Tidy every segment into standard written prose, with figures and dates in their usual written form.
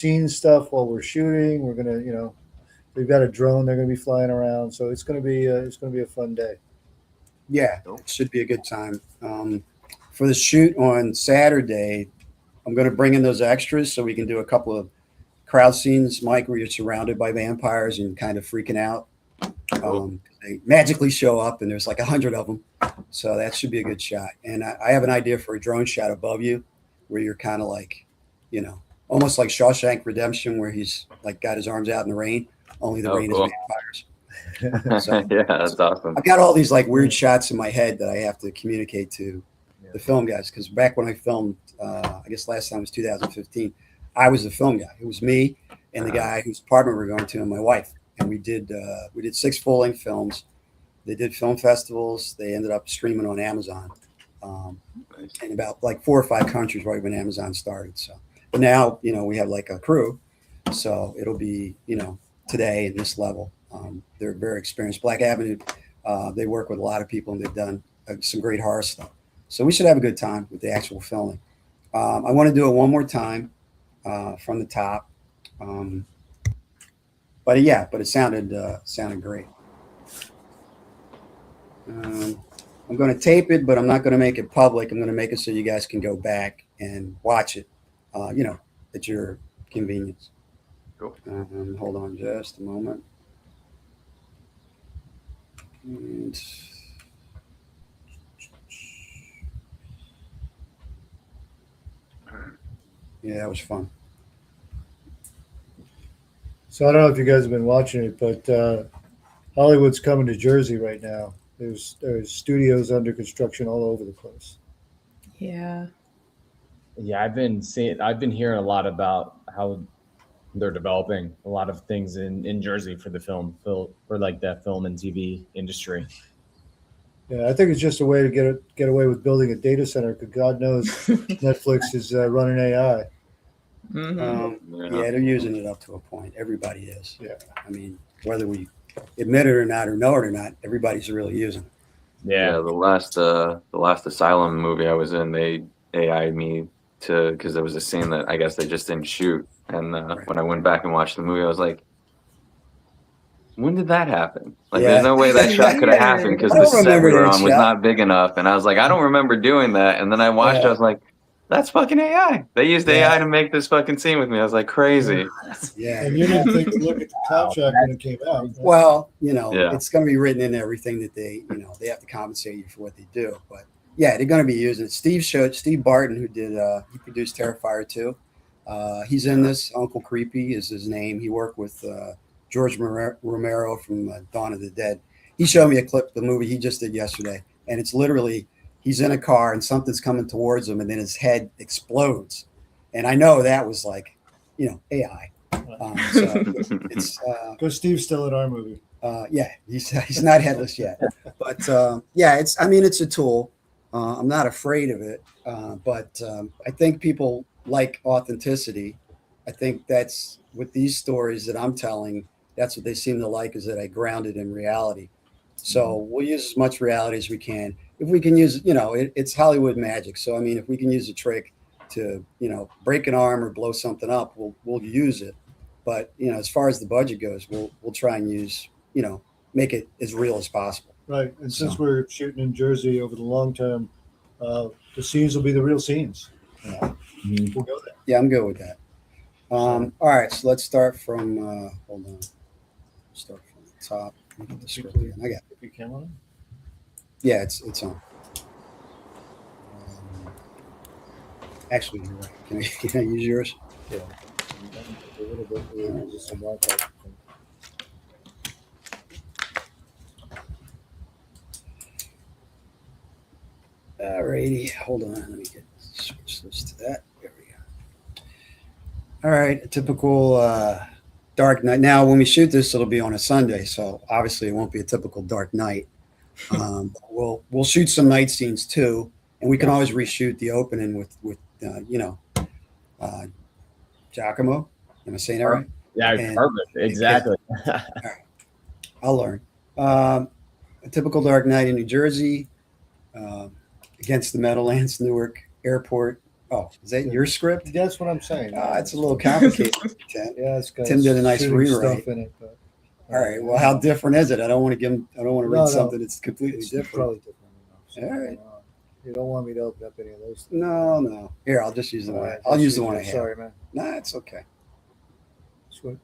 scene stuff while we're shooting. We're gonna, we've got a drone. They're gonna be flying around, so it's gonna be a fun day. Yeah, Cool. it should be a good time. For the shoot on Saturday, I'm going to bring in those extras so we can do a couple of crowd scenes, Mike, where you're surrounded by vampires and kind of freaking out. Cool. They magically show up and there's like 100 of them. So that should be a good shot. And I have an idea for a drone shot above you where you're kind of like, you know, almost like Shawshank Redemption, where he's like got his arms out in the rain, only the Oh, rain is cool. vampires. So Yeah, that's awesome. I've got all these like weird shots in my head that I have to communicate to the film guys. Because back when I filmed, I guess last time was 2015, I was the film guy. It was me and the guy whose apartment we were going to and my wife. And we did 6 full-length films. They did film festivals. They ended up streaming on Amazon in about like 4 or 5 countries right when Amazon started. So, but now we have like a crew, so it'll be today in this level. They're very experienced. Black Avenue, they work with a lot of people and they've done some great horror stuff. So we should have a good time with the actual filming. I want to do it one more time from the top. But it sounded great. I'm going to tape it, but I'm not going to make it public. I'm going to make it so you guys can go back and watch it, at your convenience. Cool. Hold on just a moment. And yeah, that was fun. So I don't know if you guys have been watching it, but Hollywood's coming to Jersey right now. There's studios under construction all over the place. Yeah. Yeah, I've been hearing a lot about how they're developing a lot of things in Jersey for the for like that film and TV industry. Yeah, I think it's just a way to get away with building a data center because God knows Netflix is running AI. Yeah, they're using it up to a point. Everybody is. Yeah. I mean, whether we admit it or not, or know it or not, everybody's really using it. Yeah, the last Asylum movie I was in, they AI'd me because there was a scene that I guess they just didn't shoot, and when I went back and watched the movie, I was like, when did that happen? Like, there's no way that shot could have happened because the set we were on was not big enough, and I was like, I don't remember doing that, and then I watched it, I was like, that's fucking AI. They used AI to make this fucking scene with me. I was like, crazy. Yeah. And you didn't take a look at the contract when it came out. Right? Well, it's going to be written in everything that they have to compensate you for what they do. But yeah, they're going to be using it. Steve Barton, who he produced Terrifier 2. He's in this. Uncle Creepy is his name. He worked with George Romero from Dawn of the Dead. He showed me a clip of the movie he just did yesterday. And it's literally, he's in a car and something's coming towards him and then his head explodes. And I know that was like, AI. So it's because Steve's still in our movie. Yeah, he's not headless yet. But it's a tool. I'm not afraid of it. But I think people like authenticity. I think that's with these stories that I'm telling, that's what they seem to like, is that I ground it in reality. So we'll use as much reality as we can. If we can use, it's Hollywood magic. So, I mean, if we can use a trick to, break an arm or blow something up, we'll use it. But, as far as the budget goes, we'll try and use, make it as real as possible. Right. And since we're shooting in Jersey over the long term, the scenes will be the real scenes. We'll go there. Yeah, I'm good with that. All right. So let's start from, hold on. Start from the top. Let me get the script again. I got it. Your camera on? Yeah, it's on. Actually, you're right. Can I use yours? Yeah. A little bit. Just some Wi-Fi. All righty. Hold on. Let me switch this to that. There we go. All right. A typical dark night. Now, when we shoot this, it'll be on a Sunday, so obviously it won't be a typical dark night. We'll shoot some night scenes too, and we can always reshoot the opening with Giacomo. Am I saying that right? Yeah, perfect. Exactly. All right. I'll learn. A typical dark night in New Jersey, against the Meadowlands Newark Airport. Oh, is that your script? That's what I'm saying. It's a little complicated. Tim. Yeah, it's got Tim did a nice shooting rewrite. stuff in it. But, All right. Well, how different is it? I don't want to give him. I don't want to read No, no. something that's completely It's different. probably different enough. All right. You don't want me to open up any of those things. No. Here, I'll just use the All one. right, I'll just use the one I have. Sorry, man. Nah, it's okay. That's what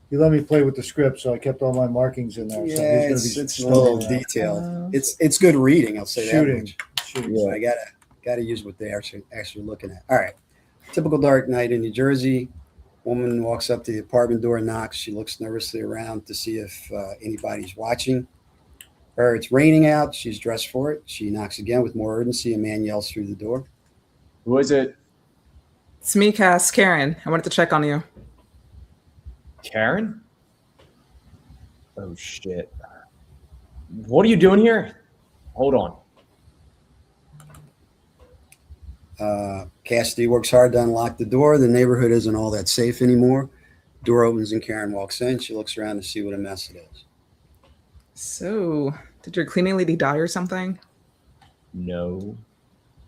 you let me play with the script, so I kept all my markings in there. Yeah, so he's it's gonna a be little stumbling around. detailed. It's good reading. I'll say that Shooting. much. Shooting. So I gotta use what they're actually looking at. All right. Typical dark night in New Jersey. Woman walks up to the apartment door, knocks. She looks nervously around to see if anybody's watching her. It's raining out. She's dressed for it. She knocks again with more urgency. A man yells through the door. Who is it? It's me, Cass. Karen. I wanted to check on you. Karen? Oh shit. What are you doing here? Hold on. Cassidy works hard to unlock the door. The neighborhood isn't all that safe anymore. Door opens and Karen walks in. She looks around to see what a mess it is. So, did your cleaning lady die or something? No.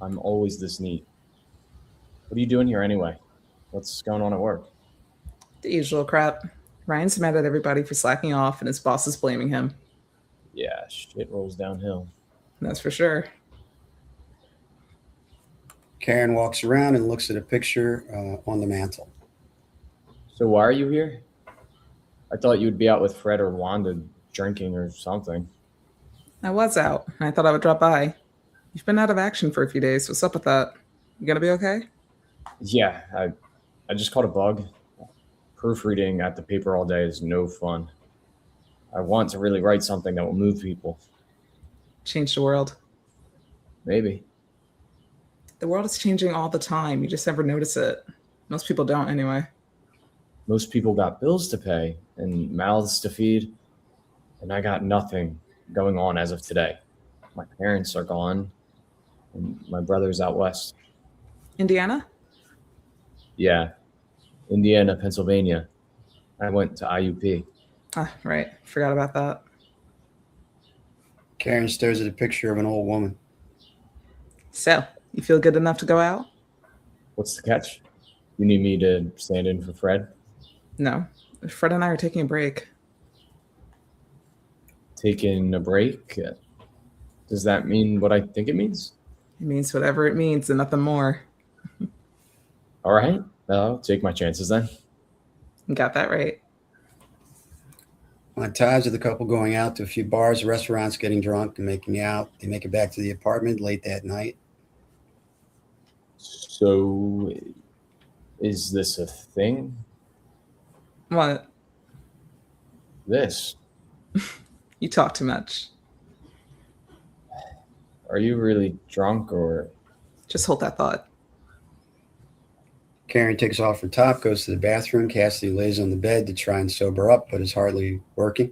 I'm always this neat. What are you doing here anyway? What's going on at work? The usual crap. Ryan's mad at everybody for slacking off, and his boss is blaming him. Yeah, shit rolls downhill. That's for sure. Karen walks around and looks at a picture on the mantle. So why are you here? I thought you'd be out with Fred or Wanda drinking or something. I was out, and I thought I would drop by. You've been out of action for a few days. What's up with that? You gonna be okay? Yeah, I just caught a bug. Proofreading at the paper all day is no fun. I want to really write something that will move people. Change the world. Maybe. The world is changing all the time. You just never notice it. Most people don't, anyway. Most people got bills to pay and mouths to feed, and I got nothing going on as of today. My parents are gone, and my brother's out west. Indiana? Yeah, Indiana, Pennsylvania. I went to IUP. Ah, right. Forgot about that. Karen stares at a picture of an old woman. So, you feel good enough to go out? What's the catch? You need me to stand in for Fred? No. Fred and I are taking a break. Taking a break? Does that mean what I think it means? It means whatever it means and nothing more. All right, I'll take my chances then. You got that right. Montage of the couple going out to a few bars, restaurants, getting drunk and making out. They make it back to the apartment late that night. So, is this a thing? What? This? You talk too much. Are you really drunk or? Just hold that thought. Karen takes off her top, goes to the bathroom. Cassidy lays on the bed to try and sober up, but it's hardly working.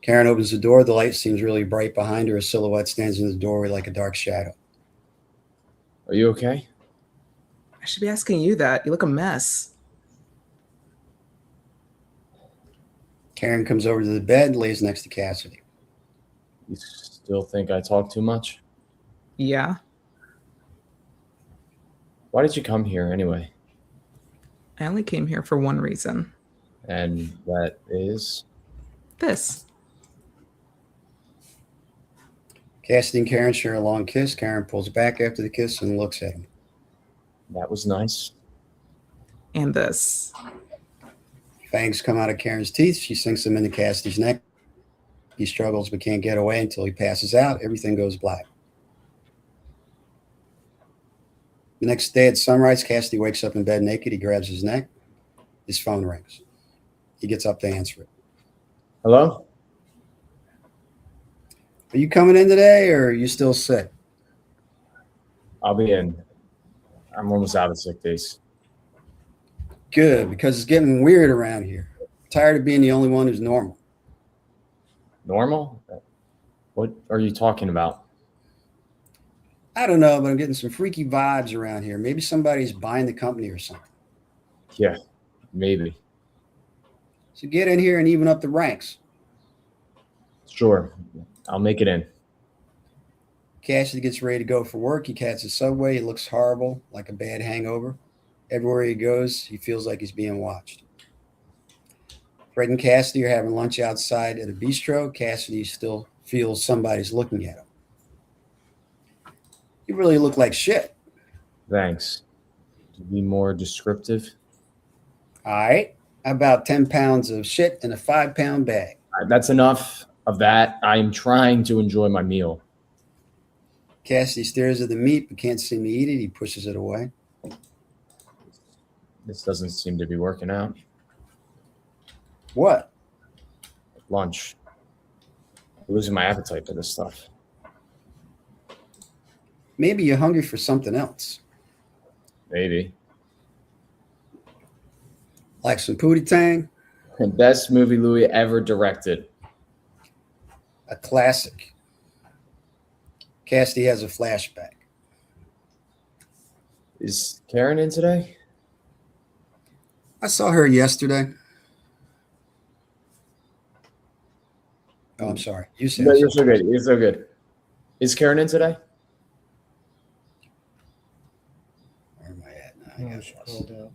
Karen opens the door. The light seems really bright behind her. A silhouette stands in the doorway like a dark shadow. Are you okay? I should be asking you that. You look a mess. Karen comes over to the bed, lays next to Cassidy. You still think I talk too much? Yeah. Why did you come here anyway? I only came here for one reason. And that is? This. Cassidy and Karen share a long kiss. Karen pulls back after the kiss and looks at him. That was nice. And this. Fangs come out of Karen's teeth. She sinks them into Cassidy's neck. He struggles but can't get away until he passes out. Everything goes black. The next day at sunrise, Cassidy wakes up in bed naked. He grabs his neck. His phone rings. He gets up to answer it. Hello? Are you coming in today or are you still sick? I'll be in. I'm almost out of sick days. Good, because it's getting weird around here. Tired of being the only one who's normal. Normal? What are you talking about? I don't know, but I'm getting some freaky vibes around here. Maybe somebody's buying the company or something. Yeah, maybe. So get in here and even up the ranks. Sure. I'll make it in. Cassidy gets ready to go for work. He catches the subway. It looks horrible, like a bad hangover. Everywhere he goes, he feels like he's being watched. Fred and Cassidy are having lunch outside at a bistro. Cassidy still feels somebody's looking at him. You really look like shit. Thanks. To be more descriptive. All right. About 10 pounds of shit in a 5-pound bag. That's enough of that. I'm trying to enjoy my meal. Cassidy stares at the meat but can't seem to eat it. He pushes it away. This doesn't seem to be working out. What? Lunch. I'm losing my appetite for this stuff. Maybe you're hungry for something else. Maybe. Like some Pootie Tang? Best movie Louis ever directed. A classic. Cassidy has a flashback. Is Karen in today? I saw her yesterday. Oh, I'm sorry. You said No, you're so good. You're so good. Is Karen in today? Where am I at now? I No, got she lost. called out.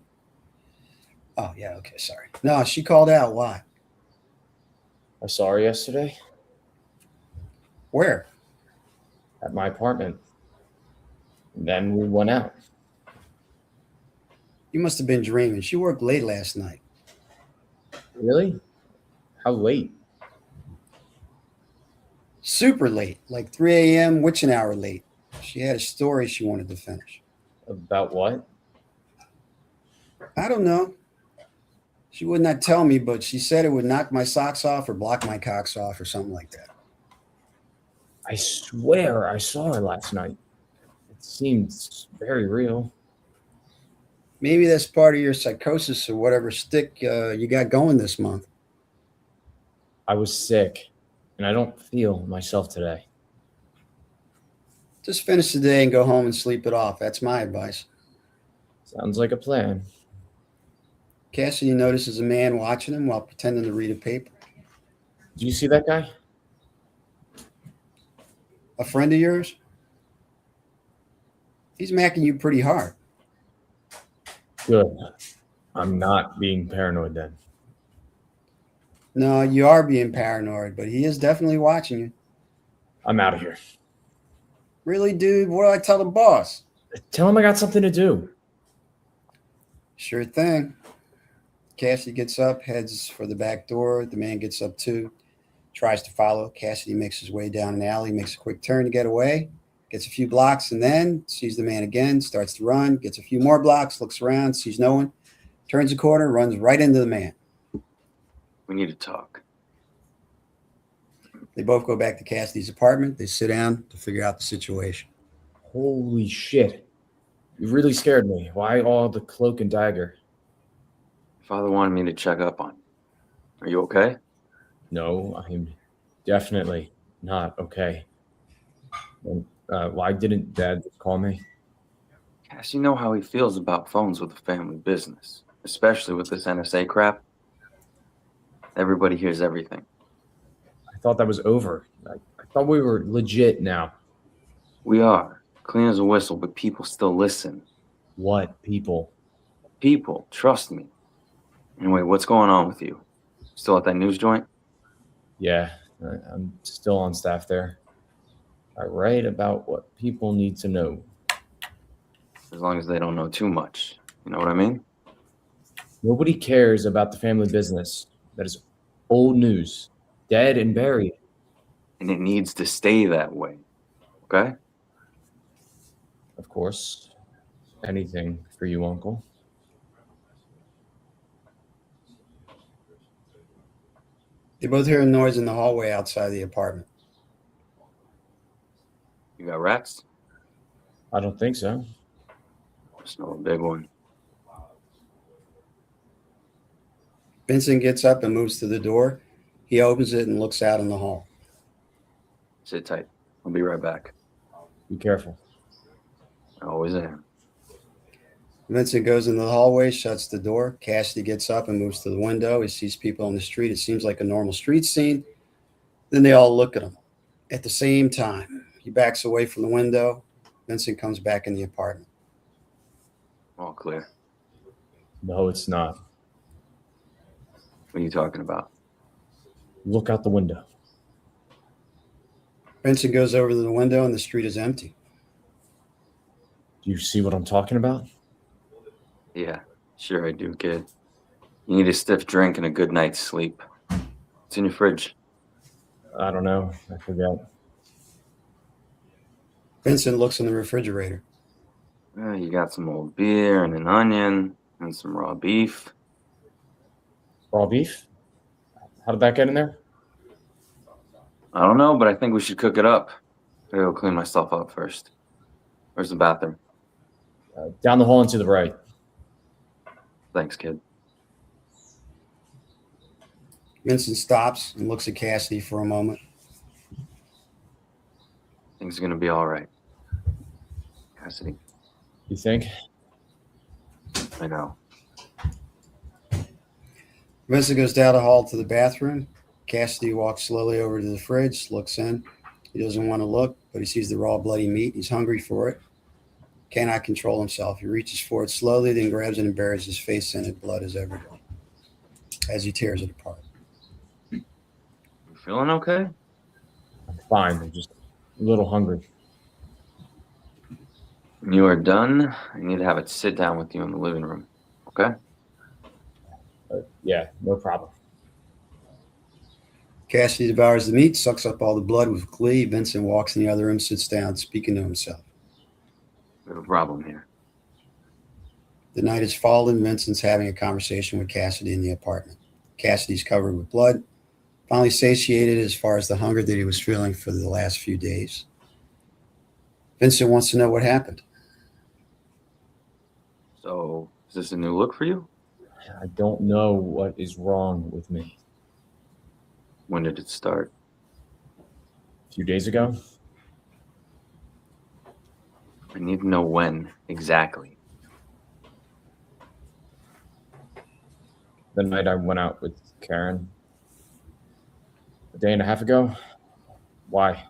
Oh, yeah. Okay. Sorry. No, she called out. Why? I saw her yesterday Where? at my apartment. And then we went out. You must have been dreaming. She worked late last night. Really? How late? Super late, like 3 a.m., witching hour late. She had a story she wanted to finish. About what? I don't know. She would not tell me, but she said it would knock my socks off or block my cocks off or something like that. I swear I saw her last night. It seems very real. Maybe that's part of your psychosis or whatever stick you got going this month. I was sick, and I don't feel myself today. Just finish the day and go home and sleep it off. That's my advice. Sounds like a plan. Cassidy notices a man watching him while pretending to read a paper. Do you see that guy? A friend of yours? He's macking you pretty hard. Good. I'm not being paranoid then. No, you are being paranoid, but he is definitely watching you. I'm out of here. Really, dude? What do I tell the boss? Tell him I got something to do. Sure thing. Cassidy gets up, heads for the back door. The man gets up too, tries to follow. Cassidy makes his way down an alley, makes a quick turn to get away, gets a few blocks, and then sees the man again, starts to run, gets a few more blocks, looks around, sees no one, turns a corner, runs right into the man. We need to talk. They both go back to Cassidy's apartment. They sit down to figure out the situation. Holy shit. You really scared me. Why all the cloak and dagger? Father wanted me to check up on you. Are you okay? No, I'm definitely not okay. And, why didn't Dad just call me? Cass, you know how he feels about phones with a family business, especially with this NSA crap. Everybody hears everything. I thought that was over. I thought we were legit now. We are. Clean as a whistle, but people still listen. What people? People, trust me. Anyway, what's going on with you? Still at that news joint? Yeah, I'm still on staff there. I write about what people need to know. As long as they don't know too much. You know what I mean? Nobody cares about the family business. That is old news. Dead and buried. And it needs to stay that way. Okay? Of course. Anything for you, Uncle. They both hear a noise in the hallway outside the apartment. You got rats? I don't think so. Smell a big one. Vincent gets up and moves to the door. He opens it and looks out in the hall. Sit tight. I'll be right back. Be careful. I always am. Vincent goes into the hallway, shuts the door. Cassidy gets up and moves to the window. He sees people on the street. It seems like a normal street scene. Then they all look at him at the same time. He backs away from the window. Vincent comes back in the apartment. All clear. No, it's not. What are you talking about? Look out the window. Vincent goes over to the window and the street is empty. Do you see what I'm talking about? Yeah, sure I do, kid. You need a stiff drink and a good night's sleep. It's in your fridge. I don't know. I forget. Vincent looks in the refrigerator. You got some old beer and an onion and some raw beef. Raw beef? How did that get in there? I don't know, but I think we should cook it up. I gotta go clean myself up first. Where's the bathroom? Down the hall and to the right. Thanks, kid. Vincent stops and looks at Cassidy for a moment. Things are gonna be all right. Cassidy, You think? I know. Vincent goes down the hall to the bathroom. Cassidy walks slowly over to the fridge, looks in. He doesn't want to look, but he sees the raw bloody meat. He's hungry for it. Cannot control himself. He reaches for it slowly, then grabs it and buries his face in it. Blood is everywhere as he tears it apart. You feeling okay? I'm fine. I'm just a little hungry. When you are done, I need to have it sit down with you in the living room. Okay? Yeah, no problem. Cassidy devours the meat, sucks up all the blood with glee. Vincent walks in the other room, sits down, speaking to himself. We have a problem here. The night has fallen. Vincent's having a conversation with Cassidy in the apartment. Cassidy's covered with blood, finally satiated as far as the hunger that he was feeling for the last few days. Vincent wants to know what happened. So, is this a new look for you? I don't know what is wrong with me. When did it start? A few days ago, I need to know when exactly. the night I went out with Karen, a day and a half ago. Why?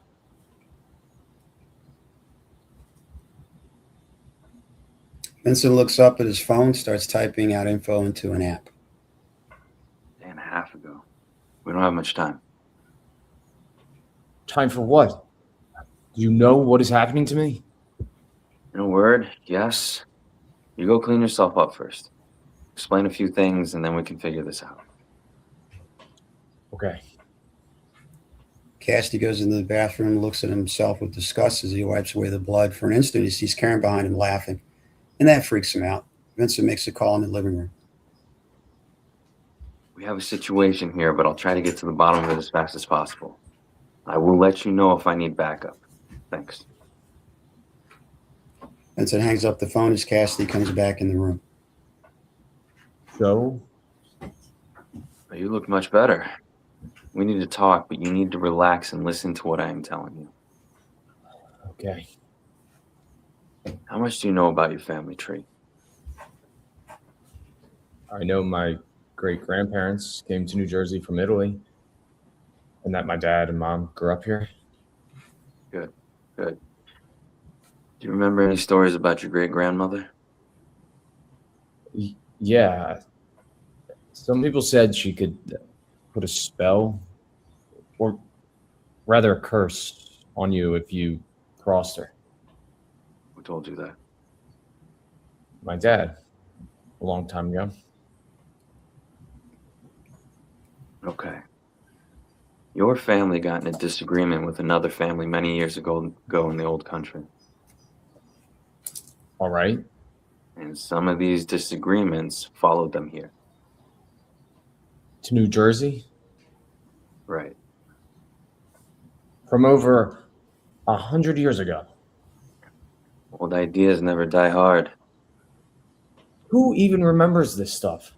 Vincent looks up at his phone, starts typing out info into an app. Day and a half ago. We don't have much time. Time for what? Do you know what is happening to me? In a word, yes. You go clean yourself up first. Explain a few things, and then we can figure this out. Okay. Cassidy goes into the bathroom, looks at himself with disgust as he wipes away the blood. For an instant, he sees Karen behind him laughing, and that freaks him out. Vincent makes a call in the living room. We have a situation here, but I'll try to get to the bottom of it as fast as possible. I will let you know if I need backup. Thanks. Vincent hangs up the phone as Cassidy comes back in the room. So, You look much better. We need to talk, but you need to relax and listen to what I am telling you. okay. How much do you know about your family tree? I know my great grandparents came to New Jersey from Italy, and that my dad and mom grew up here. Good. Do you remember any stories about your great grandmother? Yeah. Some people said she could put a spell, or rather a curse, on you if you crossed her. Who told you that? My dad, a long time ago. Okay. Your family got in a disagreement with another family many years ago in the old country. All right. And some of these disagreements followed them here. To New Jersey Right. from over 100 years ago. Old ideas never die hard. Who even remembers this stuff?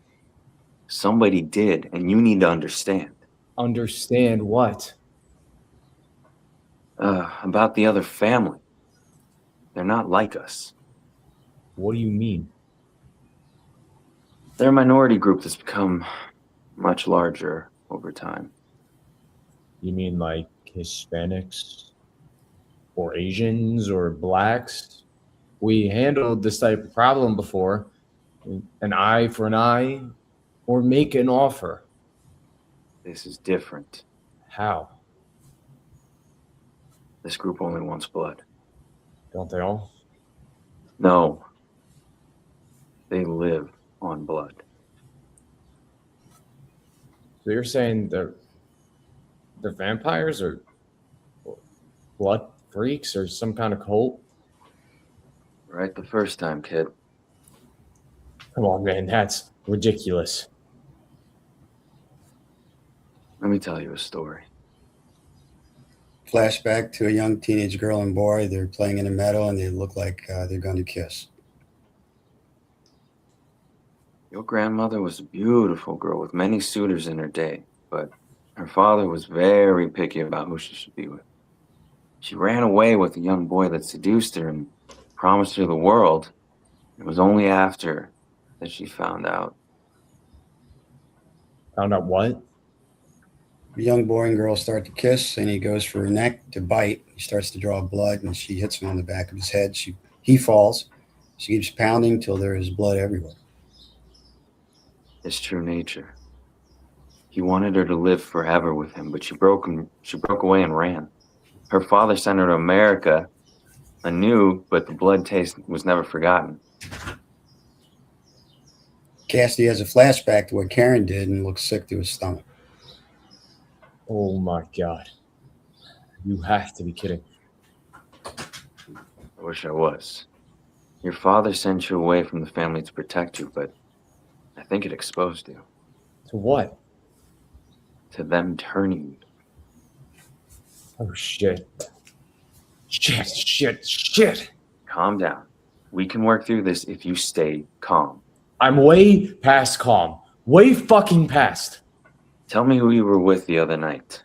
Somebody did, and you need to understand. Understand what? About the other family. They're not like us. What do you mean? They're a minority group that's become much larger over time. You mean like Hispanics? or Asians or blacks. We handled this type of problem before, an eye for an eye, or make an offer. This is different. How? This group only wants blood. Don't they all? No. They live on blood. So you're saying they're vampires or blood freaks or some kind of cult? Right the first time, kid. Come on, man, that's ridiculous. Let me tell you a story. Flashback to a young teenage girl and boy. They're playing in a meadow and they look like they're going to kiss. Your grandmother was a beautiful girl with many suitors in her day, but her father was very picky about who she should be with. She ran away with a young boy that seduced her and promised her the world. It was only after that she found out. Found out what? The young boy and girl start to kiss, and he goes for her neck to bite. He starts to draw blood, and she hits him on the back of his head. He falls. She keeps pounding till there is blood everywhere. His true nature. He wanted her to live forever with him, but she broke away and ran. Her father sent her to America anew, but the blood taste was never forgotten. Cassidy has a flashback to what Karen did and looks sick to his stomach. Oh my God. You have to be kidding. I wish I was. Your father sent you away from the family to protect you, but I think it exposed you To what? to them turning you. Oh shit. Shit. Calm down. We can work through this if you stay calm. I'm way past calm. Way fucking past. Tell me who you were with the other night.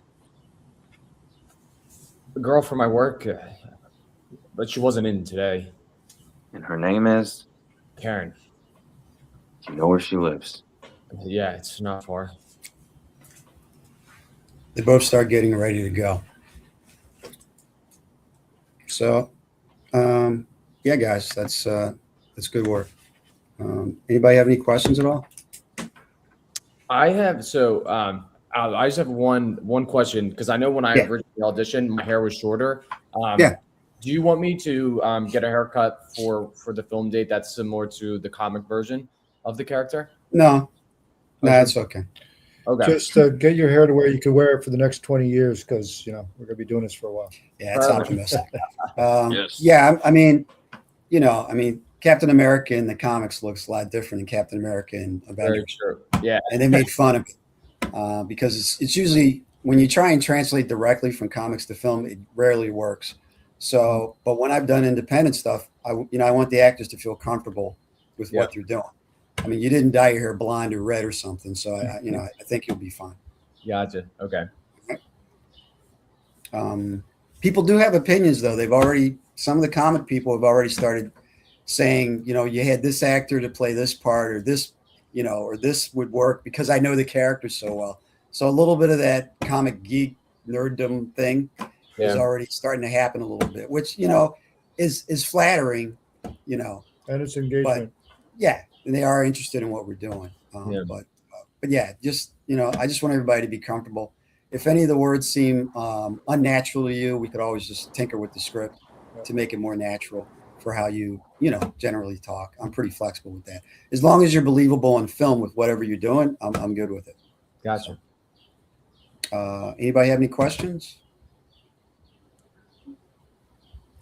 A girl from my work, but she wasn't in today. And her name is? Karen. Do you know where she lives? Yeah, it's not far. They both start getting ready to go. So, yeah, guys, that's good work. Anybody have any questions at all? I have I just have one question because I know when I originally auditioned, my hair was shorter. Yeah. Do you want me to get a haircut for the film date that's similar to the comic version of the character? No, Okay. that's okay. Okay. Just get your hair to where you can wear it for the next 20 years because, we're going to be doing this for a while. Yeah, it's optimistic. Yes. Yeah, I mean, Captain America in the comics looks a lot different than Captain America in Very Avengers. true. Yeah. And they made fun of it because it's usually when you try and translate directly from comics to film, it rarely works. So, but when I've done independent stuff, I want the actors to feel comfortable with what they're doing. I mean, you didn't dye your hair blonde or red or something, so I think you'll be fine. Gotcha. Okay. People do have opinions, though. Some of the comic people have already started saying, you had this actor to play this part, or this, or this would work because I know the character so well. So a little bit of that comic geek nerddom thing is already starting to happen a little bit, which is flattering, And it's engagement. yeah, and they are interested in what we're doing. But yeah, just I just want everybody to be comfortable. If any of the words seem unnatural to you, we could always just tinker with the script to make it more natural for how you generally talk. I'm pretty flexible with that. As long as you're believable on film with whatever you're doing, I'm good with it. Gotcha. Anybody have any questions?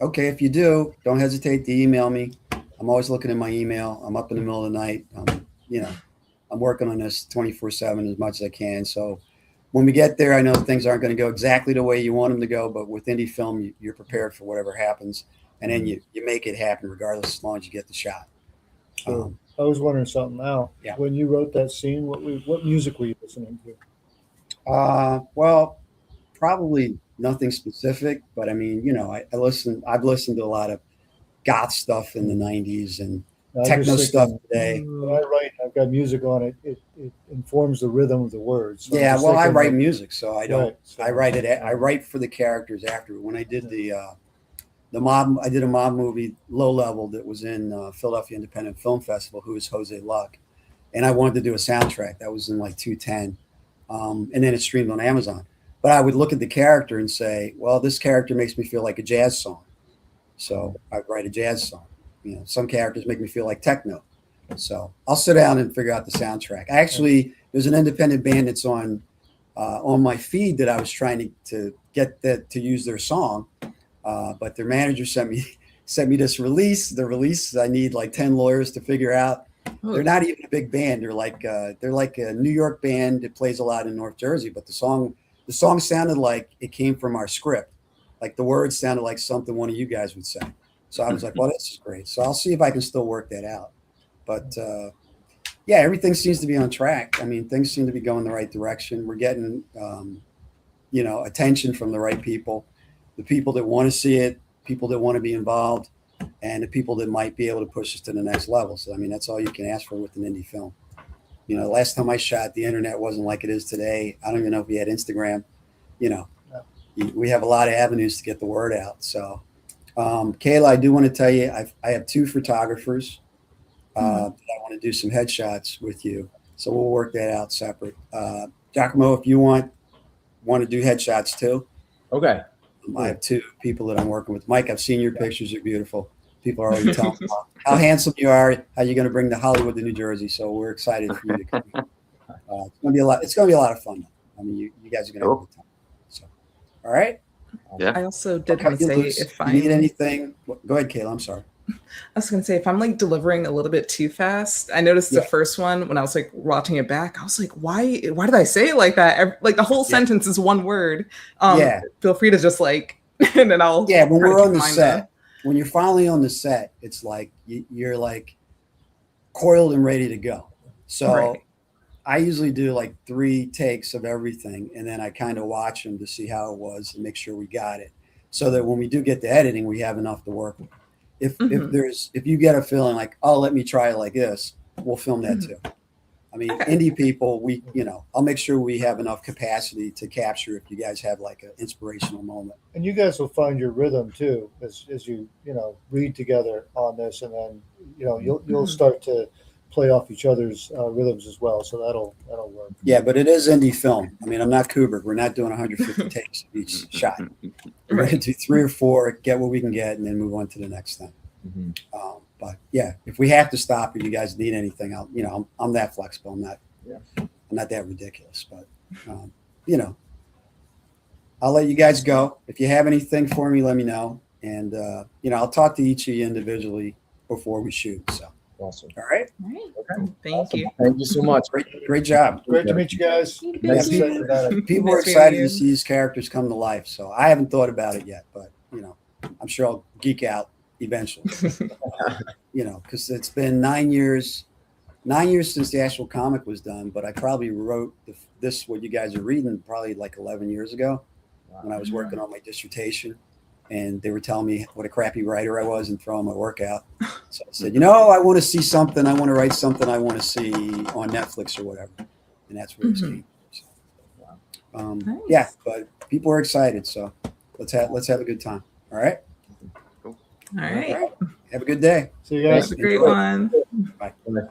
Okay, if you do, don't hesitate to email me. I'm always looking at my email. I'm up in the middle of the night. I'm working on this 24/7 as much as I can. So when we get there, I know things aren't going to go exactly the way you want them to go, but with indie film, you're prepared for whatever happens, and then you make it happen regardless, as long as you get the shot. So I was wondering something now. Yeah. When you wrote that scene, what music were you listening to? Well, probably nothing specific, but I mean, I've listened to a lot of goth stuff in the 90s and I'm techno just stuff thinking, today. When I write, I've got music on it. It informs the rhythm of the words. So I'm Yeah, just well, I thinking write like- music, so I don't. Right, so- I write for the characters after. When I did the mob. I did a mob movie, Low Level, that was in Philadelphia Independent Film Festival. Who is Jose Luck? And I wanted to do a soundtrack. That was in like 2010, and then it streamed on Amazon. But I would look at the character and say, well, this character makes me feel like a jazz song, so I'd write a jazz song. You know, some characters make me feel like techno, so I'll sit down and figure out the soundtrack. There's an independent band that's on my feed that I was trying to get to use their song, but their manager sent me this release. The release I need like 10 lawyers to figure out. They're not even a big band. They're like a New York band that plays a lot in North Jersey, but the song sounded like it came from our script. Like the words sounded like something one of you guys would say. So I was like, well, this is great. So I'll see if I can still work that out. But yeah, everything seems to be on track. I mean, things seem to be going the right direction. We're getting, attention from the right people, the people that want to see it, people that want to be involved, and the people that might be able to push us to the next level. So, I mean, that's all you can ask for with an indie film. You know, last time I shot, the internet wasn't like it is today. I don't even know if we had Instagram. You know, we have a lot of avenues to get the word out. So, Kayla, I do want to tell you, I have 2 photographers. I want to do some headshots with you. So we'll work that out separate. Giacomo, if you want to do headshots too. Okay. I have 2 people that I'm working with. Mike, I've seen your pictures. You're beautiful. People are already telling me how handsome you are, how you're going to bring the Hollywood to New Jersey. So we're excited for you to come. It's going to be a lot. It's going to be a lot of fun. I mean, you guys are going to have a good time. So, all right. Yeah. I also did Okay, want to say if you I need anything, go ahead, Kayla. I'm sorry. I was going to say, if I'm like delivering a little bit too fast, I noticed the Yeah. firl one when I was like watching it back, I was like, why did I say it like that? Like the whole sentence is one word. Yeah. Feel free to just like, and then I'll. Yeah, when try to we're keep on the in mind set, when you're finally on the set, it's like you're like coiled and ready to go. So Right. I usually do like 3 takes of everything, and then I kind of watch them to see how it was and make sure we got it, so that when we do get to editing, we have enough to work with. If you get a feeling like, oh, let me try it like this, we'll film that too. I mean, Okay. indie people, I'll make sure we have enough capacity to capture if you guys have like an inspirational moment. And you guys will find your rhythm too, as you read together on this, and then you'll start to play off each other's rhythms as well. So that'll work. Yeah, but it is indie film. I mean, I'm not Kubrick. We're not doing 150 takes of each shot. We're going to do 3 or 4, get what we can get, and then move on to the next thing. Mm-hmm. But yeah, if we have to stop, if you guys need anything, I'm that flexible. I'm not that ridiculous. But I'll let you guys go. If you have anything for me, let me know, and I'll talk to each of you individually before we shoot. So, Awesome. all right, All right. Okay. Thank Awesome. you. Thank you so much. great job. Great to meet you guys. Thank you. I'm excited about it. People are Nice meeting excited you. to see these characters come to life. So I haven't thought about it yet, but I'm sure I'll geek out eventually. Because it's been 9 years since the actual comic was done, but I probably wrote what you guys are reading probably like 11 years ago when I was working on my dissertation, and they were telling me what a crappy writer I was and throwing my work out. So I said, I want to see something. I want to write something I want to see on Netflix or whatever. And that's where it came from. So, Nice. yeah, but people are excited. So let's have a good time. All right. All right. Have a good day. See you guys. Have a great Enjoy. one. Bye. Bye.